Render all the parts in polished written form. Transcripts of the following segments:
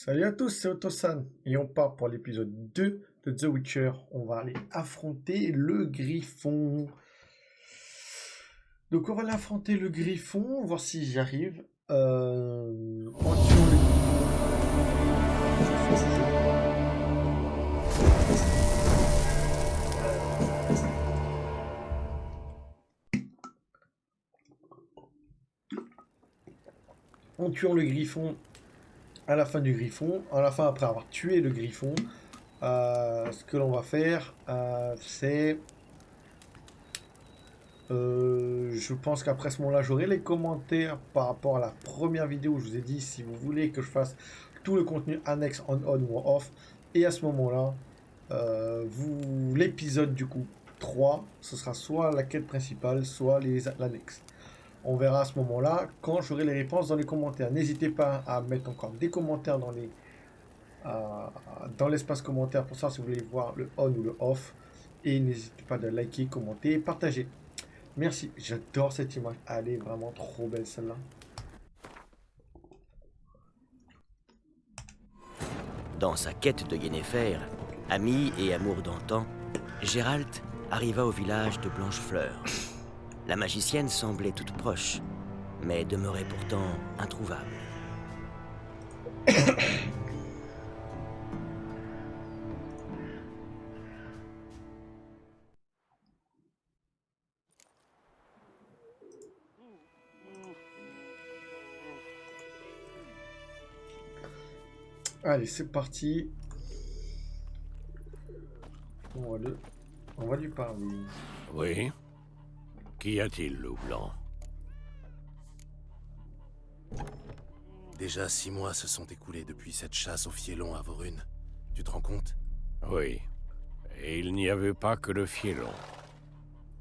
Salut à tous, c'est Otosan et on part pour l'épisode 2 de The Witcher. On va aller affronter le Griffon. Donc on va aller affronter le Griffon, voir si j'y arrive. En tuant le En tuant le Griffon à la fin du Griffon, à la fin après avoir tué le Griffon, ce que l'on va faire, c'est... je pense qu'après ce moment-là, j'aurai les commentaires par rapport à la première vidéo où je vous ai dit si vous voulez que je fasse tout le contenu annexe en on ou en off. Et à ce moment-là, l'épisode du coup 3, ce sera soit la quête principale, soit l'annexe. On verra à ce moment-là quand j'aurai les réponses dans les commentaires. N'hésitez pas à mettre encore des commentaires dans l'espace commentaire pour savoir si vous voulez voir le on ou le off. Et n'hésitez pas de liker, commenter et partager. Merci, j'adore cette image. Elle est vraiment trop belle celle-là. Dans sa quête de Yennefer, ami et amour d'antan, Geralt arriva au village de Blanchefleur. La magicienne semblait toute proche, mais demeurait pourtant introuvable. Allez, c'est parti. On va lui parler. Oui. Qu'y a-t-il, loup blanc? Déjà 6 mois se sont écoulés depuis cette chasse au fielon à Vorune. Tu te rends compte? Oui. Et il n'y avait pas que le fielon.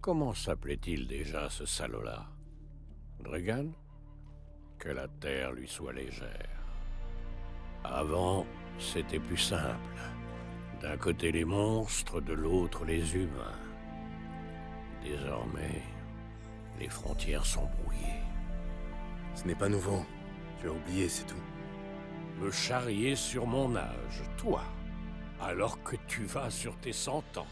Comment s'appelait-il déjà, ce salaud-là? Dregan? Que la terre lui soit légère. Avant, c'était plus simple. D'un côté les monstres, de l'autre les humains. Désormais, les frontières sont brouillées. Ce n'est pas nouveau. Tu as oublié, c'est tout. Me charrier sur mon âge, toi, alors que tu vas sur tes 100 ans.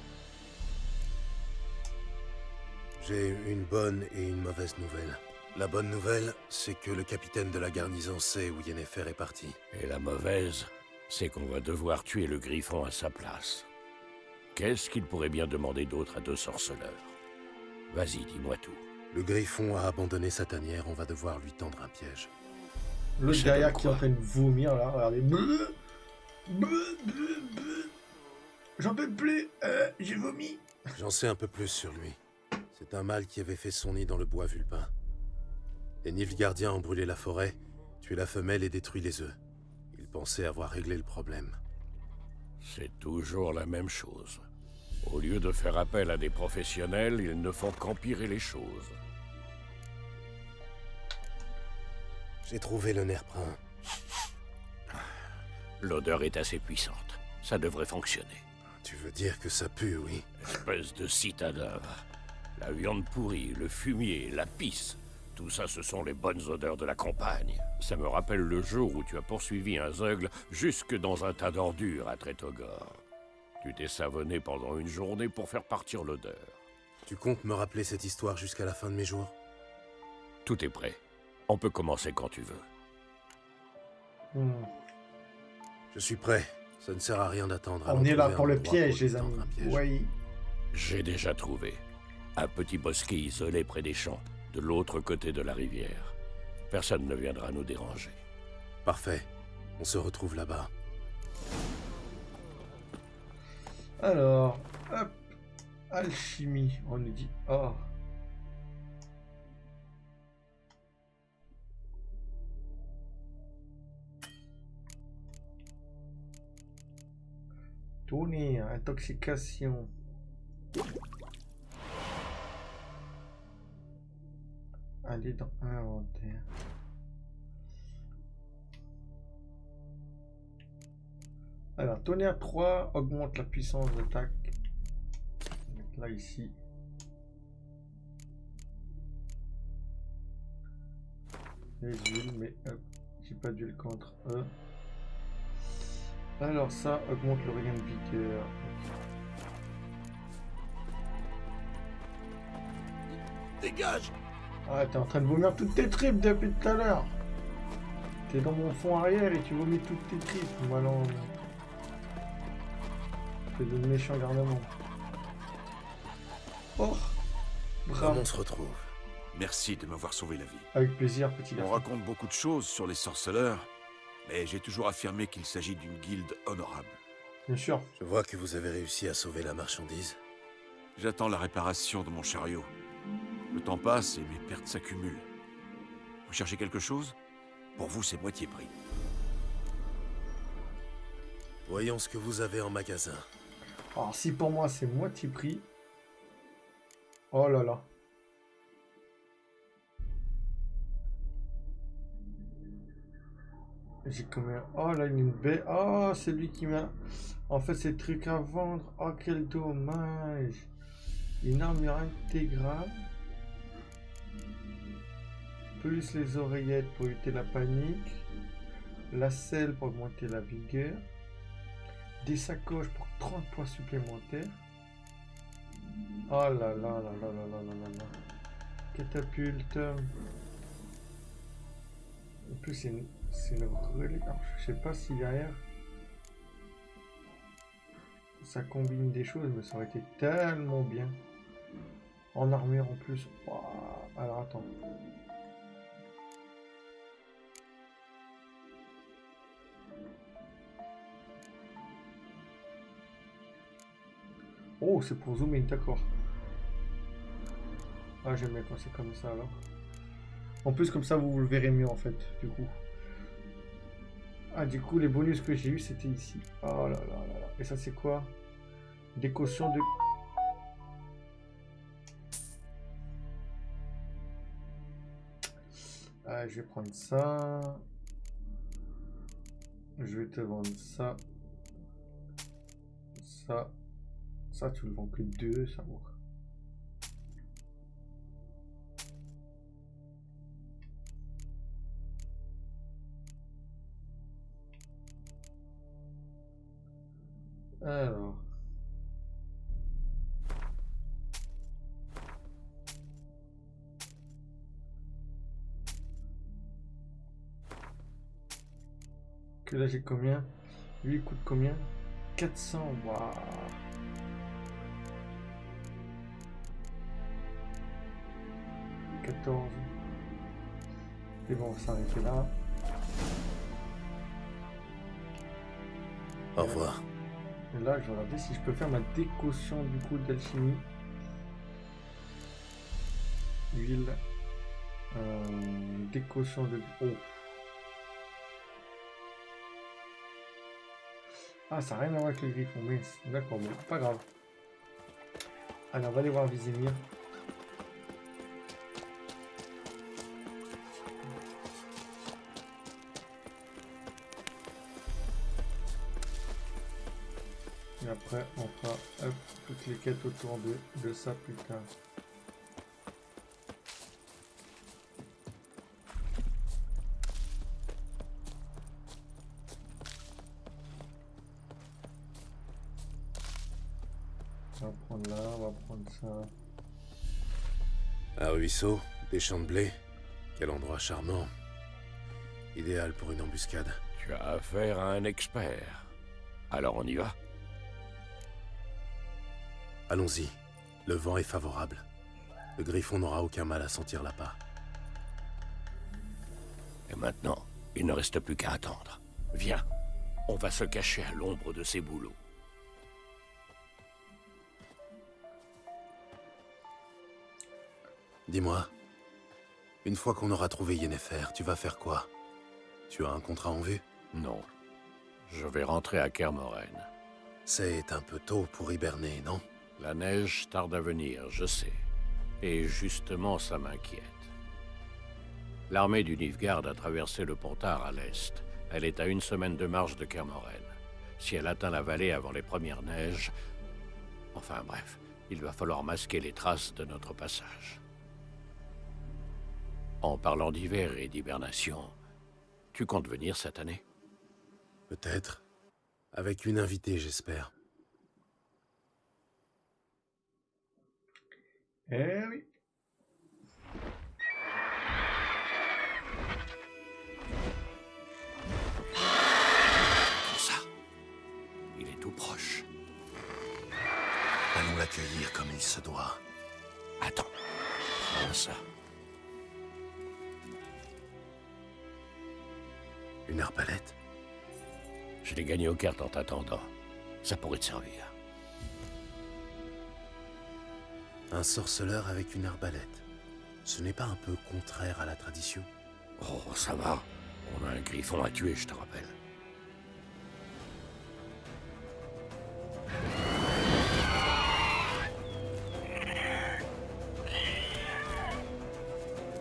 J'ai une bonne et une mauvaise nouvelle. La bonne nouvelle, c'est que le capitaine de la garnison sait où Yennefer est parti. Et la mauvaise, c'est qu'on va devoir tuer le Griffon à sa place. Qu'est-ce qu'il pourrait bien demander d'autre à deux sorceleurs? Vas-y, dis-moi tout. Le Griffon a abandonné sa tanière, on va devoir lui tendre un piège. Le Ça derrière donne qui est en quoi? train de vomir là, regardez. J'en peux plus, j'ai vomi. J'en sais un peu plus sur lui. C'est un mâle qui avait fait son nid dans le bois vulpin. Les Nilfgaardiens ont brûlé la forêt, tué la femelle et détruit les œufs. Ils pensaient avoir réglé le problème. C'est toujours la même chose. Au lieu de faire appel à des professionnels, ils ne font qu'empirer les choses. J'ai trouvé le nerf brun. L'odeur est assez puissante. Ça devrait fonctionner. Tu veux dire que ça pue, oui? Espèce de citadin. La viande pourrie, le fumier, la pisse. Tout ça, ce sont les bonnes odeurs de la campagne. Ça me rappelle le jour où tu as poursuivi un zeugle jusque dans un tas d'ordures à Tretogor. Tu t'es savonné pendant une journée pour faire partir l'odeur. Tu comptes me rappeler cette histoire jusqu'à la fin de mes jours? Tout est prêt. On peut commencer quand tu veux. Je suis prêt. Ça ne sert à rien d'attendre. On est là pour le piège, les amis. Oui. J'ai déjà trouvé. Un petit bosquet isolé près des champs, de l'autre côté de la rivière. Personne ne viendra nous déranger. Parfait. On se retrouve là-bas. Alors, hop. Alchimie, on nous dit. Oh. Tourner, intoxication. Aller dans inventaire. Alors, tonnerre 3 augmente la puissance d'attaque. Là, ici. Les huiles, mais j'ai pas d'huile contre eux. Alors ça augmente le regain de vigueur. Dégage! Ah, t'es en train de vomir toutes tes tripes depuis tout à l'heure. T'es dans mon fond arrière et tu vomis toutes tes tripes, malin. T'es de méchant garnement. Oh, Comme bravo. on se retrouve. Merci de m'avoir sauvé la vie. Avec plaisir, petit On garçon. raconte beaucoup de choses sur les sorceleurs, mais j'ai toujours affirmé qu'il s'agit d'une guilde honorable. Bien sûr. Je vois que vous avez réussi à sauver la marchandise. J'attends la réparation de mon chariot. Le temps passe et mes pertes s'accumulent. Vous cherchez quelque chose? Pour vous, c'est moitié prix. Voyons ce que vous avez en magasin. Alors si pour moi c'est moitié prix. Oh là là. J'ai combien? Oh là, une baie. Oh, c'est lui qui m'a... En fait, c'est le truc à vendre. Oh, quel dommage. Une armure intégrale. Plus les oreillettes pour éviter la panique. La selle pour augmenter la vigueur. Des sacoches pour 30 points supplémentaires. Oh là là là là là là là là là. Catapulte. En plus, c'est une relique. Alors, je sais pas si derrière ça combine des choses, mais ça aurait été tellement bien. En armure en plus. Ouah. Alors attends. Oh, c'est pour zoomer, d'accord. Ah, j'aime bien quand c'est comme ça alors. En plus, comme ça, vous le verrez mieux en fait, du coup. Ah, du coup, les bonus que j'ai eu, c'était ici. Oh là là là là. Et ça, c'est quoi? Des cautions de... Ah, je vais prendre ça. Je vais te vendre ça. Ça. Ça, tu le vends que 2, ça va. Alors. Que là j'ai combien? Lui il coûte combien? 400, waouh. Et bon, on va s'arrêter là. Au revoir. Et là, je vais regarder si je peux faire ma décaution du coup d'alchimie. Huile. Décaution de... Oh. Ah, ça n'a rien à voir avec le griffon, mais d'accord, bon, pas grave. Allez, on va aller voir Vizimir. Et après, on fera hop, toutes les quêtes autour de ça plus tard. On va prendre là, on va prendre ça. Un ruisseau, des champs de blé. Quel endroit charmant. Idéal pour une embuscade. Tu as affaire à un expert. Alors on y va. Allons-y. Le vent est favorable. Le griffon n'aura aucun mal à sentir l'appât. Et maintenant, il ne reste plus qu'à attendre. Viens, on va se cacher à l'ombre de ces bouleaux. Dis-moi, une fois qu'on aura trouvé Yennefer, tu vas faire quoi? Tu as un contrat en vue? Non, je vais rentrer à Kermoren. C'est un peu tôt pour hiberner, non? La neige tarde à venir, je sais. Et justement, ça m'inquiète. L'armée du Nilfgaard a traversé le Pontard à l'est. Elle est à 1 semaine de marche de Kermoren. Si elle atteint la vallée avant les premières neiges... Enfin bref, il va falloir masquer les traces de notre passage. En parlant d'hiver et d'hibernation, tu comptes venir cette année? Peut-être. Avec une invitée, j'espère. Eh oui. Comme ça. Il est tout proche. Allons l'accueillir comme il se doit. Attends. Prends ça. Une arbalète? Je l'ai gagné aux cartes en t'attendant. Ça pourrait te servir. Un sorceleur avec une arbalète. Ce n'est pas un peu contraire à la tradition? Oh, ça va. On a un griffon à tuer, je te rappelle.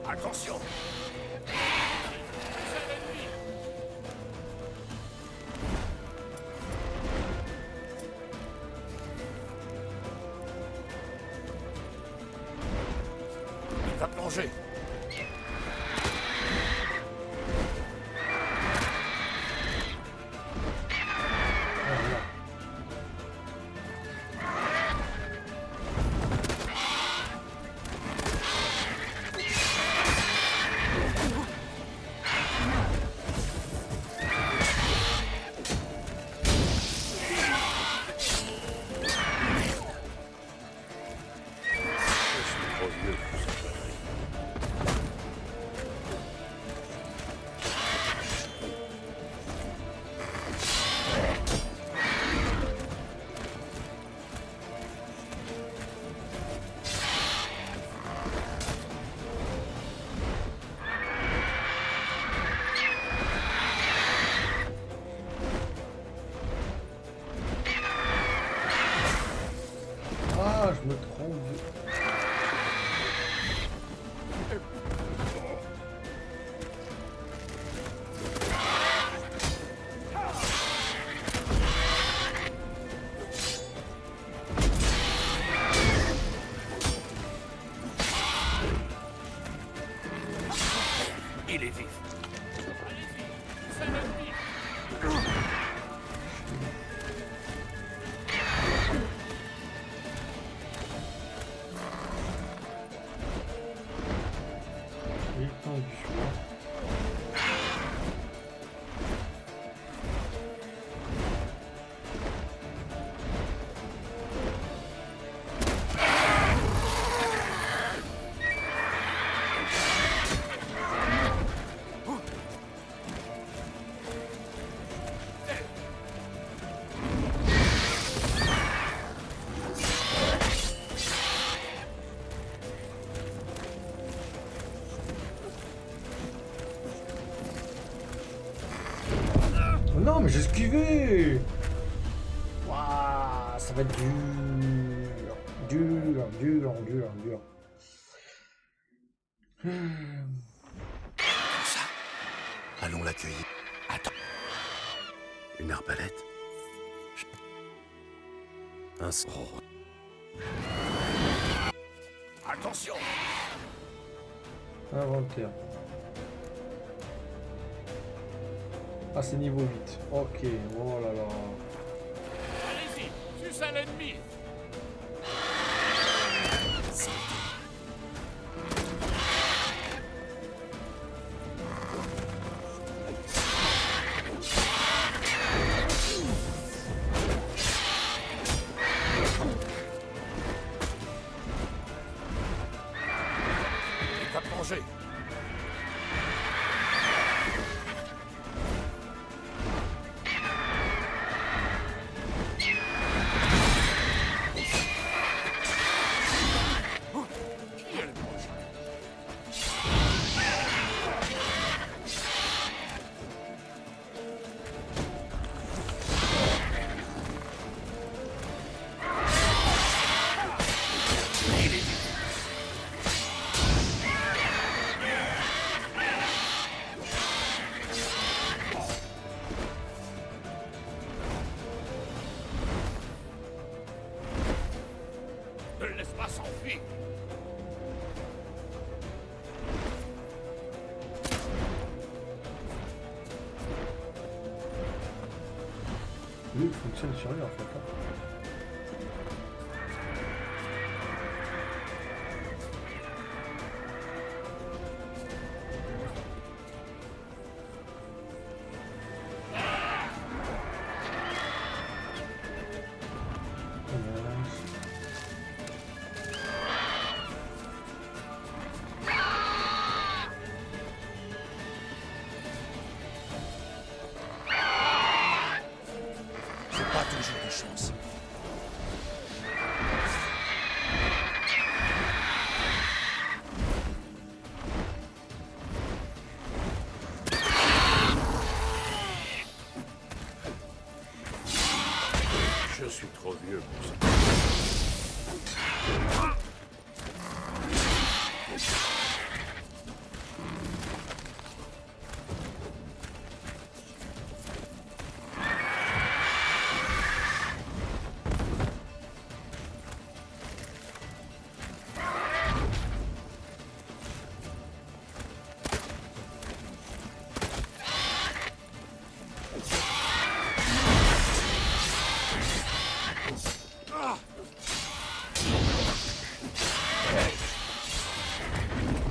Attention! Il va plonger. Voilà. Je suis trop vieux pour cette connerie. Ah, je me trompe. Il est vif. Il est tendu. Oh non, mais j'ai esquivé. Waouh, ça va être dur. Dur, dur, dur, dur. Comme ça. Allons l'accueillir. Attends. Une arbalète? Un... Oh. Attention! Inventaire. Ah, c'est niveau 8. Ok, oh là là. Allez-y, suce à l'ennemi. Il va plonger. Lui, il fonctionne sur lui en fait. Hein. Pas toujours de chance. Je suis trop vieux pour ça.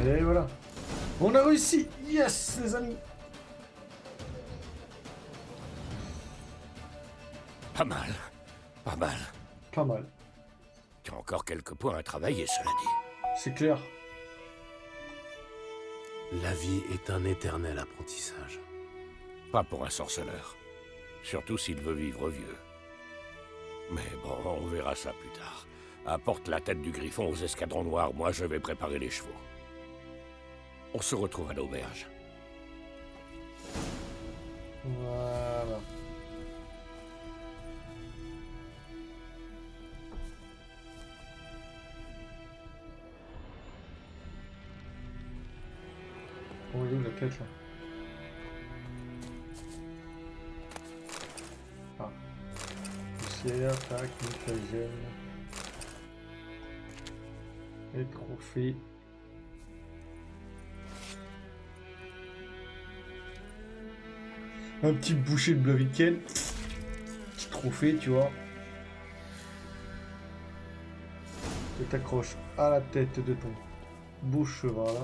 Et voilà. On a réussi. Yes, les amis. Pas mal. Pas mal. Pas mal. Tu as encore quelques points à travailler, cela dit. C'est clair. La vie est un éternel apprentissage. Pas pour un sorceleur. Surtout s'il veut vivre vieux. Mais bon, on verra ça plus tard. Apporte la tête du griffon aux escadrons noirs, moi je vais préparer les chevaux. On se retrouve à l'auberge. Voilà. On est où la tête là? Ah. Poussière, tac, mutagène. Et trophée. Un petit boucher de Blaviken. Petit trophée, tu vois. Tu t'accroches à la tête de ton beau cheval.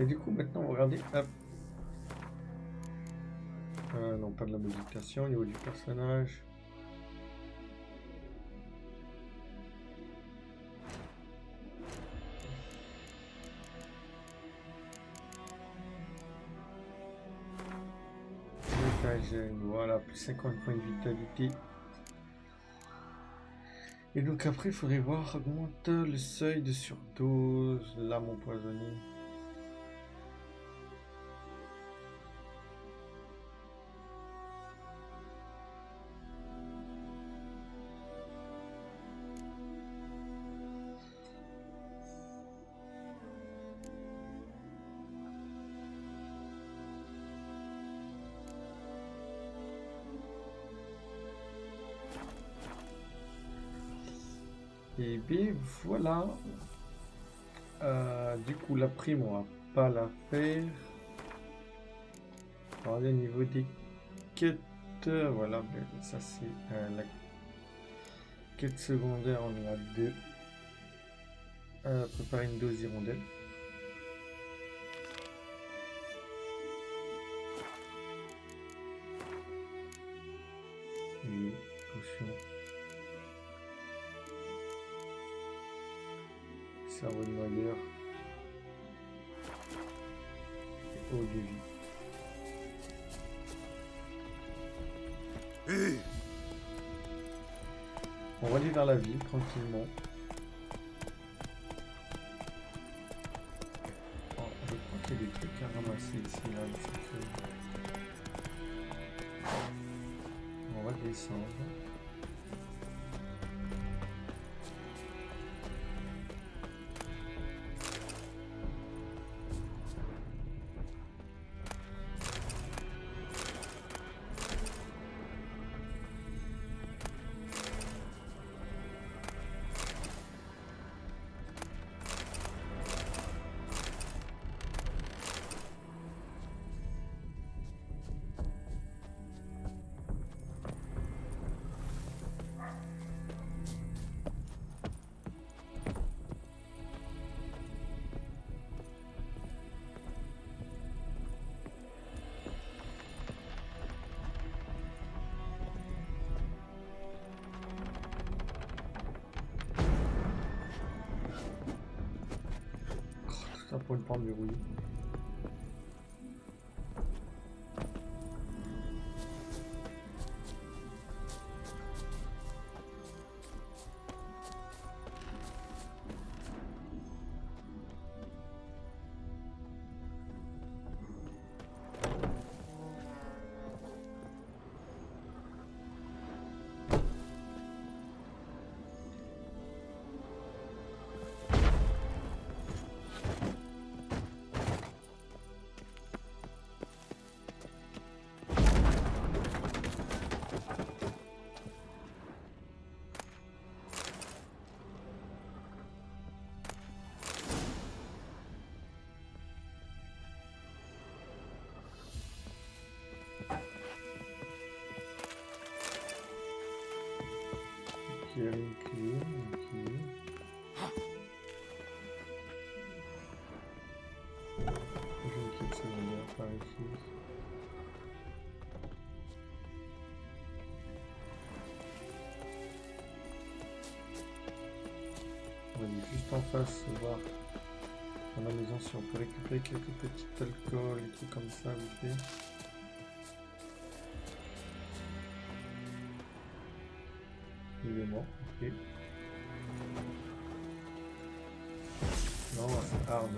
Et du coup, maintenant, on va regarder. Hop. Non, pas de la méditation au niveau du personnage. Voilà, plus 50 points de vitalité. Et donc après, il faudrait voir, augmente le seuil de surdose, lame empoisonnée. Et bien voilà. Du coup, la prime, on va pas la faire. Regardez au niveau des quêtes. Voilà, ben, ça c'est la quête secondaire. On en a deux. Préparer une dose d'hirondelle. Oui, potion. Cerveau de noyeur. Et eau de vie. On va aller vers la ville tranquillement. Oh, je crois qu'il y a des trucs à ramasser ici, là, avec cette feuille. On va descendre. Ça pour une porte verrouillée. Il y a une clé, ok. J'ai une clé de secondaire par ici. On va aller juste en face voir dans la maison si on peut récupérer quelques petits alcools et trucs comme ça vite fait. Il est mort, ok. Non, c'est hard.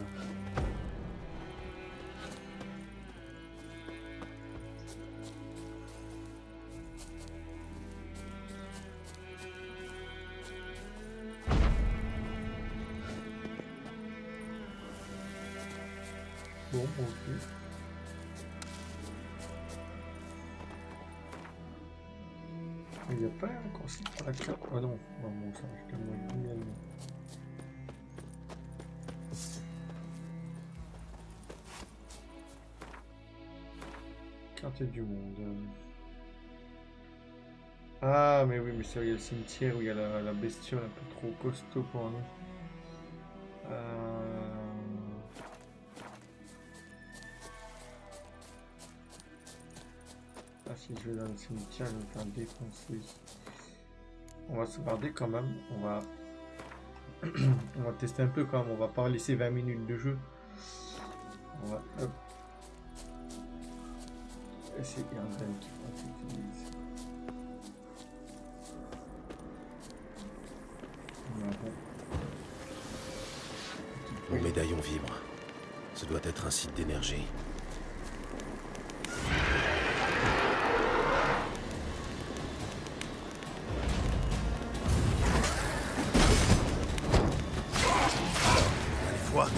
Bon, ok. Il n'y a pas un consigne pour la carte. Ah non, non, bon, ça marche tellement génial. Carte du monde. Ah, mais oui, mais c'est il y a le cimetière où il y a la bestiole un peu trop costaud pour nous. Ah, si je vais dans le cimetière, je vais me faire défoncer. On va se garder quand même. On va on va tester un peu quand même. On va pas laisser 20 minutes de jeu. On va hop. C'est Irden qui fera cette utilise. Mon médaillon vibre. Ce doit être un site d'énergie. Allez, vois.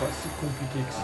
Pas si compliqué que ça.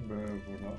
Ben voilà.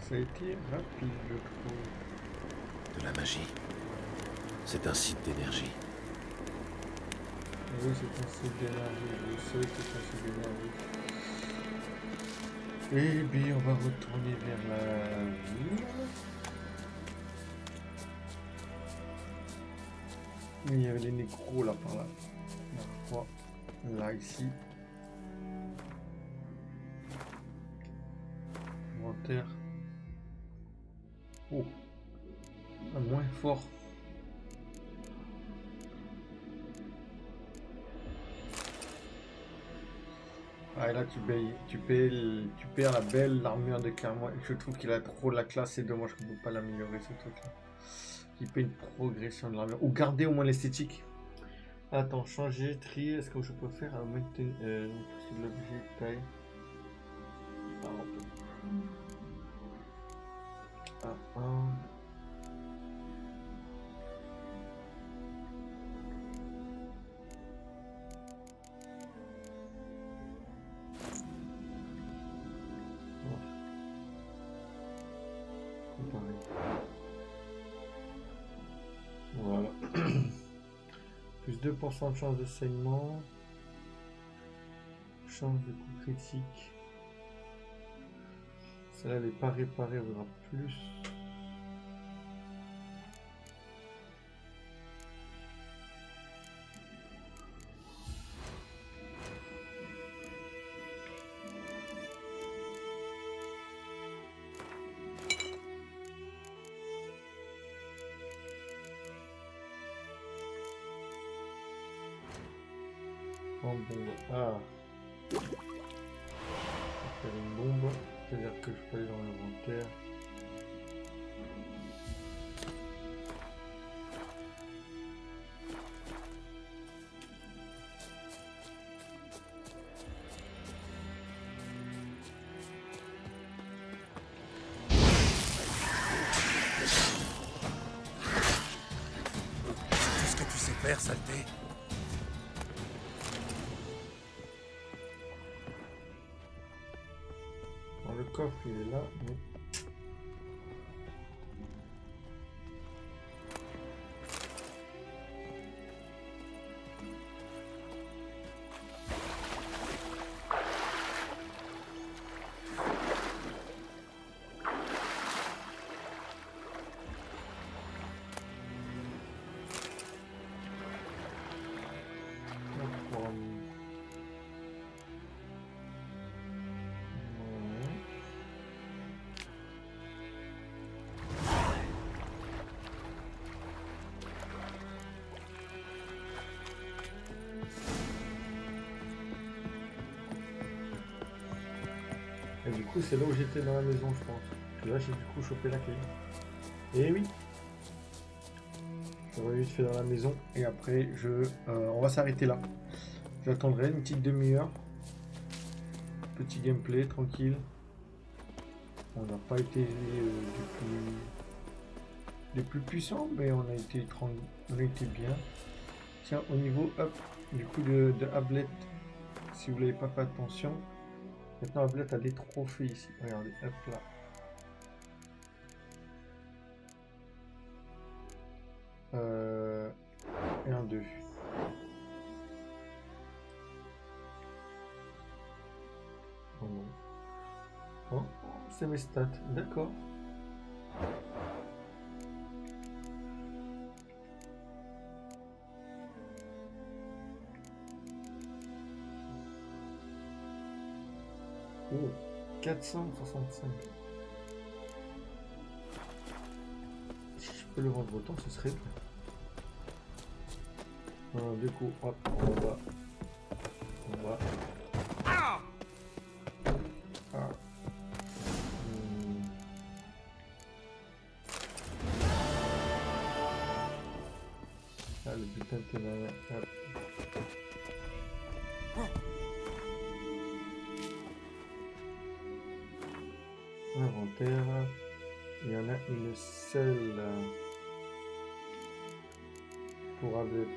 Ça a été rapide, je trouve. De la magie. C'est un site d'énergie. Oui, c'est un site d'énergie. Je sais que c'est un site d'énergie. Et bien, on va retourner vers la ville. Il y avait les nécros là par là. Je crois. Là, ici. Inventaire. Oh. Un moins fort. Ah, et là tu perds la belle armure de Clairement. Je trouve qu'il a trop de la classe, c'est dommage qu'on ne peut pas l'améliorer ce truc là. Il paye une progression de l'armure. Ou garder au moins l'esthétique. Attends, changer, trier, est-ce que je peux faire un maintenir l'objet taille. Ah, on peut. Ah, voilà. Plus 2% de chance de saignement. Chance de coup critique. Celle-là, elle n'est pas réparée, on aura plus. En bombe. Ah. Je vais faire une bombe. C'est-à-dire que je peux aller dans l'inventaire. Tout ce que tu sais faire, saleté. Le coffre il est là, mais... Et du coup, c'est là où j'étais dans la maison, je pense. Et là, j'ai du coup chopé la clé. Et oui. Je vais vite fait dans la maison. Et après, on va s'arrêter là. J'attendrai une petite demi-heure. Petit gameplay, tranquille. On n'a pas été des plus puissants, mais on a été bien. Tiens, au niveau du coup de Ablette, si vous n'avez pas fait attention, maintenant Ablette a des trophées ici. Regardez, hop là. Et un 2. Oh non. Oh, c'est mes stats, d'accord. Oh, 465. Si je peux le vendre autant, ce serait bien. Du coup, hop, on va. Ah. Ah, le putain de ténèbres. Inventaire. Il y en a une seule pour Ablette.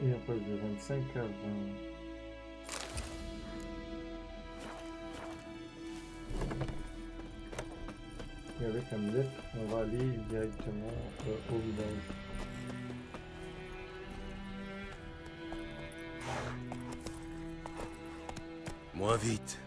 Et on passe de 25 à 20. Et avec Ablette, on va aller directement au village. Moins vite.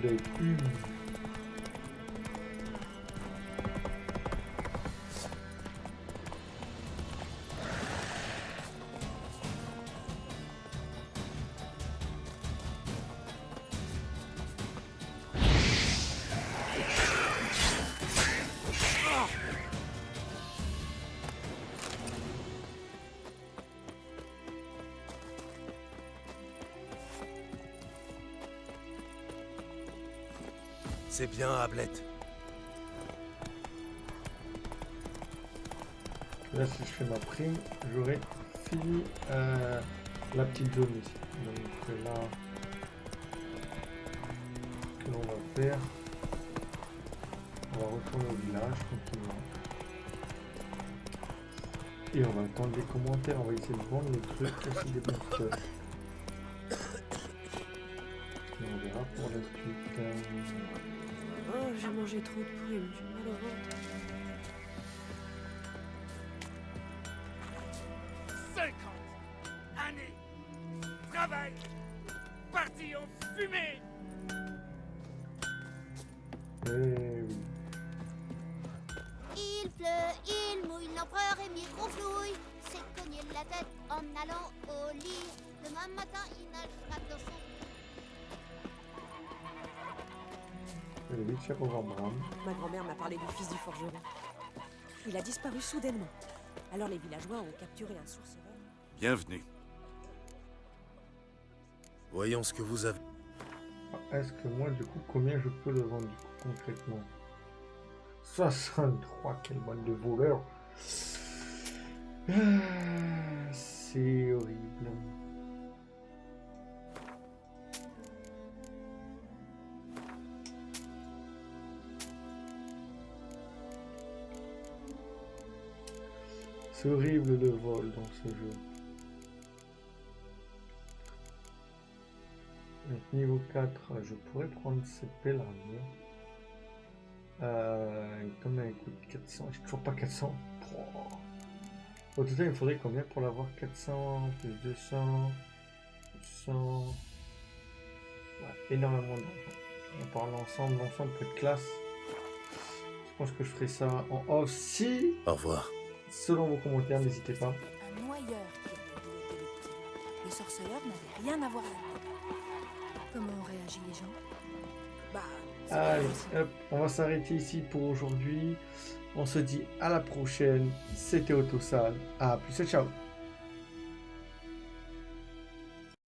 Blade. C'est bien, Ablette. Là, si je fais ma prime, j'aurai fini la petite zone ici. Donc là, ce que l'on va faire, on va retourner au village tranquillement. Et on va attendre les commentaires, on va essayer de vendre les trucs, aussi des bonnes stuff. Et on verra pour la suite. Oh, j'ai mangé trop de prunes, j'ai mal au ventre. 50 années, travail, parti en fumée. Eh oui. Il pleut, il mouille, l'empereur émir ronflouille, s'est cogné la tête en allant au lit. Demain matin, il nagera dans son... Je vais vite faire over Bram. Ma grand-mère m'a parlé du fils du forgeron. Il a disparu soudainement. Alors les villageois ont capturé un sourceur. Bienvenue. Voyons ce que vous avez. Est-ce que moi, du coup, combien je peux le vendre du coup, concrètement? 63, quelle bande de voleurs! Ah, c'est horrible. C'est horrible le vol dans ce jeu. Donc, niveau 4, je pourrais prendre cette belle armure. Comme elle coûte 400, j'ai toujours pas 400. Au total, il me faudrait combien pour l'avoir? 400 plus 200, 100. Ouais, énormément d'argent. On parle l'ensemble peut être classe. Je pense que je ferai ça en off si, Au revoir. selon vos commentaires, n'hésitez pas. Un noyeur qui avait doué le petit. Le sorceleur n'avait rien à voir là-dedans. Comment ont réagi les gens? Bah, c'est Allez, pas possible. hop, on va s'arrêter ici pour aujourd'hui. On se dit à la prochaine. C'était Autosal. À plus, ciao.